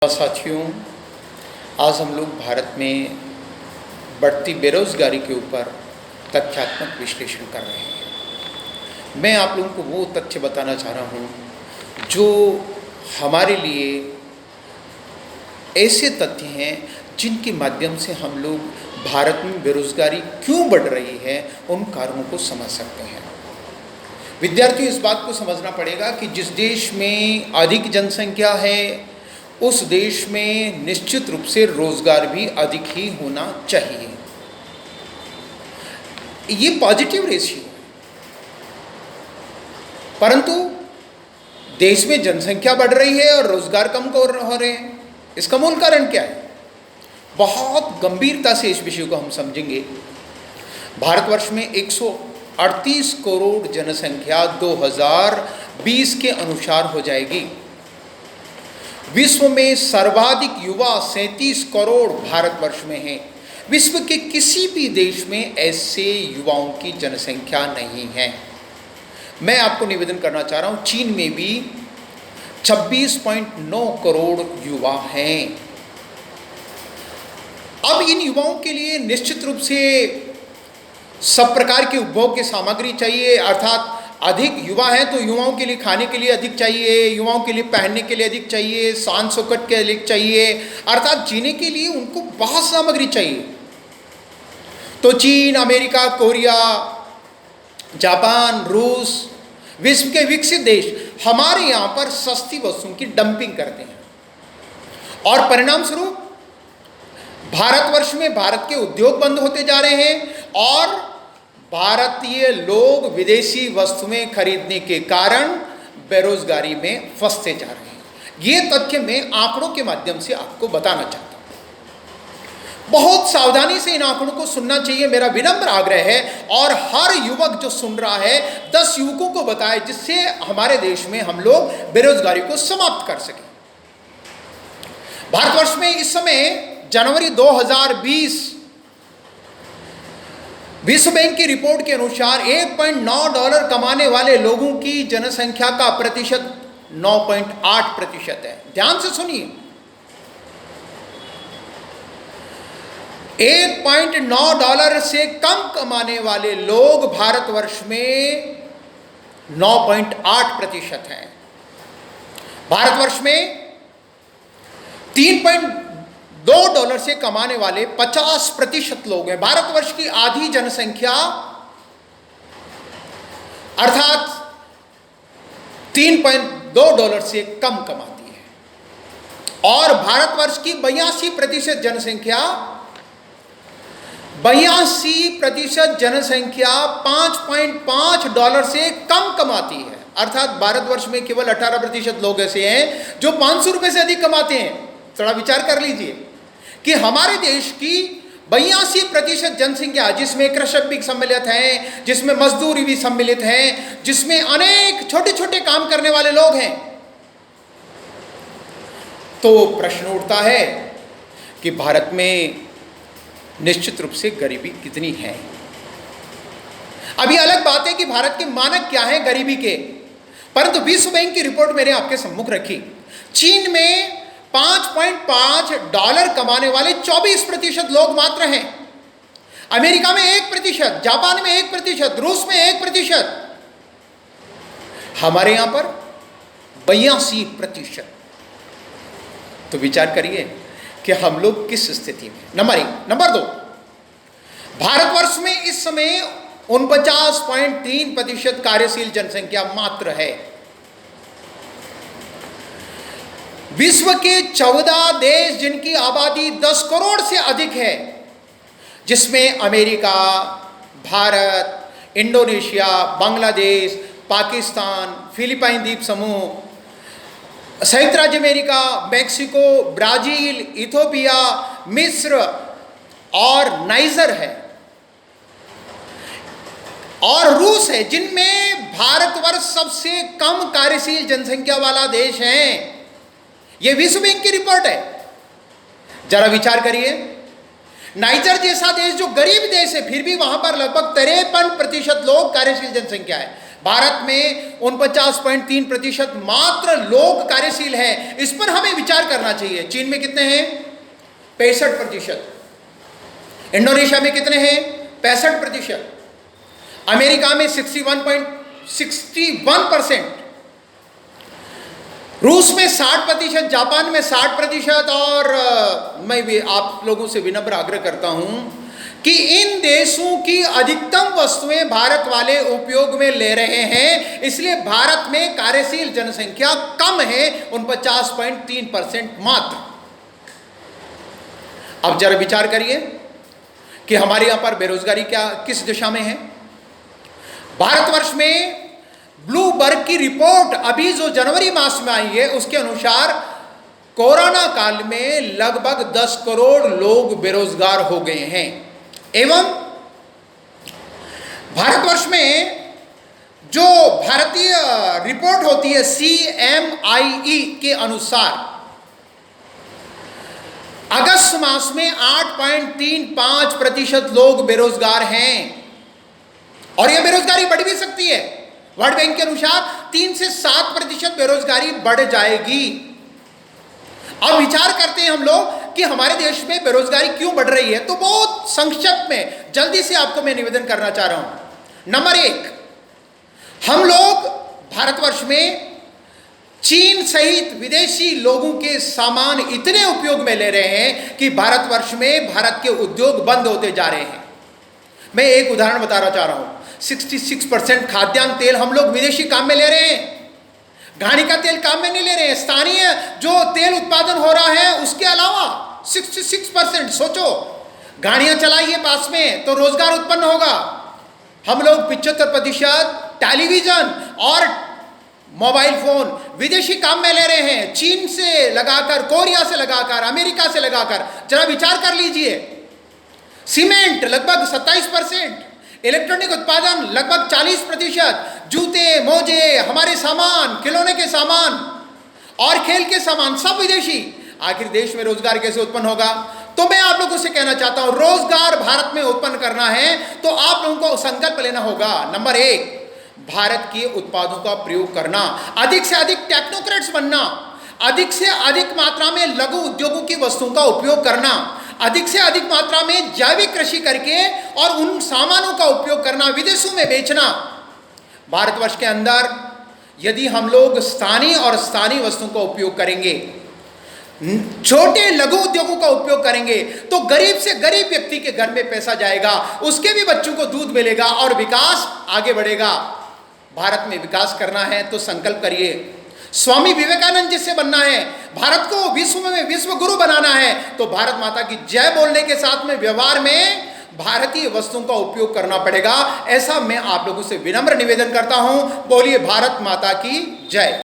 साथियों, आज हम लोग भारत में बढ़ती बेरोजगारी के ऊपर तथ्यात्मक विश्लेषण कर रहे हैं। मैं आप लोगों को वो तथ्य बताना चाह रहा हूँ जो हमारे लिए ऐसे तथ्य हैं जिनके माध्यम से हम लोग भारत में बेरोजगारी क्यों बढ़ रही है उन कारणों को समझ सकते हैं। विद्यार्थियों, इस बात को समझना पड़ेगा कि जिस देश में अधिक जनसंख्या है उस देश में निश्चित रूप से रोजगार भी अधिक ही होना चाहिए। ये पॉजिटिव रेशियो है, परंतु देश में जनसंख्या बढ़ रही है और रोजगार कम हो रहे हैं। इसका मूल कारण क्या है? बहुत गंभीरता से इस विषय को हम समझेंगे। भारतवर्ष में 138 करोड़ जनसंख्या 2020 के अनुसार हो जाएगी। विश्व में सर्वाधिक युवा 37 करोड़ भारतवर्ष में हैं। विश्व के किसी भी देश में ऐसे युवाओं की जनसंख्या नहीं है। मैं आपको निवेदन करना चाह रहा हूं, चीन में भी 26.9 करोड़ युवा हैं। अब इन युवाओं के लिए निश्चित रूप से सब प्रकार के उपभोग की सामग्री चाहिए, अर्थात अधिक युवा हैं तो युवाओं के लिए खाने के लिए अधिक चाहिए, युवाओं के लिए पहनने के लिए अधिक चाहिए, शान शौकत के लिए चाहिए, अर्थात जीने के लिए उनको बहुत सामग्री चाहिए। तो चीन, अमेरिका, कोरिया, जापान, रूस, विश्व के विकसित देश हमारे यहाँ पर सस्ती वस्तुओं की डंपिंग करते हैं और परिणाम स्वरूप भारतवर्ष में भारत के उद्योग बंद होते जा रहे हैं और भारतीय लोग विदेशी वस्तुएं खरीदने के कारण बेरोजगारी में फंसते जा रहे हैं। ये तथ्य मैं आंकड़ों के माध्यम से आपको बताना चाहता हूं। बहुत सावधानी से इन आंकड़ों को सुनना चाहिए, मेरा विनम्र आग्रह है। और हर युवक जो सुन रहा है 10 युवकों को बताए, जिससे हमारे देश में हम लोग बेरोजगारी को समाप्त कर सकें। भारतवर्ष में इस समय जनवरी 2020 विश्व बैंक की रिपोर्ट के अनुसार $1.9 कमाने वाले लोगों की जनसंख्या का प्रतिशत 9.8% है। ध्यान से सुनिए, $1.9 से कम कमाने वाले लोग भारतवर्ष में 9.8% हैं। भारतवर्ष में $3.2 से कमाने वाले 50% लोग हैं। भारतवर्ष की आधी जनसंख्या अर्थात $3.2 से कम कमाती है और भारतवर्ष की 82% जनसंख्या $5.5 से कम कमाती है। अर्थात भारतवर्ष में केवल 18% लोग ऐसे हैं जो 500 रुपए से अधिक कमाते हैं। थोड़ा विचार कर लीजिए कि हमारे देश की 82% जनसंख्या, जिसमें कृषक भी सम्मिलित हैं, जिसमें मजदूरी भी सम्मिलित हैं, जिसमें अनेक छोटे छोटे काम करने वाले लोग हैं, तो प्रश्न उठता है कि भारत में निश्चित रूप से गरीबी कितनी है। अभी अलग बात है कि भारत के मानक क्या हैं गरीबी के, परंतु विश्व बैंक की रिपोर्ट मैंने आपके सम्मुख रखी। चीन में $5.5 कमाने वाले 24% लोग मात्र हैं। अमेरिका में 1%, जापान में 1%, रूस में 1%, हमारे यहां पर 82%। तो विचार करिए कि हम लोग किस स्थिति में। नंबर 1। नंबर 2, भारतवर्ष में इस समय 49.3% कार्यशील जनसंख्या मात्र है। विश्व के 14 देश जिनकी आबादी 10 करोड़ से अधिक है, जिसमें अमेरिका, भारत, इंडोनेशिया, बांग्लादेश, पाकिस्तान, फिलीपाइन द्वीप समूह, संयुक्त राज्य अमेरिका, मैक्सिको, ब्राजील, इथियोपिया, मिस्र और नाइजर है और रूस है, जिनमें भारतवर्ष सबसे कम कार्यशील जनसंख्या वाला देश है। यह विश्व बैंक की रिपोर्ट है। जरा विचार करिए, नाइजर जैसा देश जो गरीब देश है, फिर भी वहां पर लगभग 53% लोग कार्यशील जनसंख्या है। भारत में 49.3% मात्र लोग कार्यशील हैं। इस पर हमें विचार करना चाहिए। चीन में कितने हैं? 65%। इंडोनेशिया में कितने हैं? 65%। अमेरिका में 61%। रूस में 60%, जापान में 60%। और मैं भी आप लोगों से विनम्र आग्रह करता हूं कि इन देशों की अधिकतम वस्तुएं भारत वाले उपयोग में ले रहे हैं, इसलिए भारत में कार्यशील जनसंख्या कम है, 49.3% मात्र। अब जरा विचार करिए कि हमारे यहां पर बेरोजगारी किस दिशा में है। भारतवर्ष में ब्लूमबर्ग की रिपोर्ट अभी जो जनवरी मास में आई है, उसके अनुसार कोरोना काल में लगभग 10 करोड़ लोग बेरोजगार हो गए हैं। एवं भारतवर्ष में जो भारतीय रिपोर्ट होती है CMIE के अनुसार अगस्त मास में 8.35% लोग बेरोजगार हैं, और यह बेरोजगारी बढ़ भी सकती है। वर्ल्ड बैंक के अनुसार 3 से 7% बेरोजगारी बढ़ जाएगी। अब विचार करते हैं हम लोग कि हमारे देश में बेरोजगारी क्यों बढ़ रही है, तो बहुत संक्षेप में जल्दी से आपको मैं निवेदन करना चाह रहा हूं। नंबर 1, हम लोग भारतवर्ष में चीन सहित विदेशी लोगों के सामान इतने उपयोग में ले रहे हैं कि भारतवर्ष में भारत के उद्योग बंद होते जा रहे हैं। मैं एक उदाहरण बताना चाह रहा हूं। 66% खाद्यान्न तेल हम लोग विदेशी काम में ले रहे हैं, घानी का तेल काम में नहीं ले रहे हैं। स्थानीय जो तेल उत्पादन हो रहा है उसके अलावा 66%। सोचो, गाड़ियां चलाइए पास में तो रोजगार उत्पन्न होगा। हम लोग 75% टेलीविजन और मोबाइल फोन विदेशी काम में ले रहे हैं, चीन से लगाकर, कोरिया से लगाकर, अमेरिका से लगाकर। जरा विचार कर लीजिए। सीमेंट लगभग 27%, इलेक्ट्रॉनिक उत्पादन लगभग 40%, जूते, मोजे, हमारे सामान, खिलौने के सामान और खेल के सामान सब विदेशी। आखिर देश में रोजगार कैसे उत्पन्न होगा? तो मैं आप लोगों से कहना चाहता हूं, रोजगार भारत में उत्पन्न करना है तो आप लोगों को संकल्प लेना होगा। नंबर 1, भारत के उत्पादों का प्रयोग करना, अधिक से अधिक टेक्नोक्रेट्स बनना, अधिक से अधिक मात्रा में लघु उद्योगों की वस्तुओं का उपयोग करना, अधिक से अधिक मात्रा में जैविक कृषि करके और उन सामानों का उपयोग करना, विदेशों में बेचना। भारतवर्ष के अंदर यदि हम लोग स्थानीय वस्तुओं का उपयोग करेंगे, छोटे लघु उद्योगों का उपयोग करेंगे, तो गरीब से गरीब व्यक्ति के घर में पैसा जाएगा, उसके भी बच्चों को दूध मिलेगा और विकास आगे बढ़ेगा। भारत में विकास करना है तो संकल्प करिए। स्वामी विवेकानंद जिससे बनना है, भारत को विश्व में विश्व गुरु बनाना है, तो भारत माता की जय बोलने के साथ में व्यवहार में भारतीय वस्तुओं का उपयोग करना पड़ेगा। ऐसा मैं आप लोगों से विनम्र निवेदन करता हूं। बोलिए भारत माता की जय।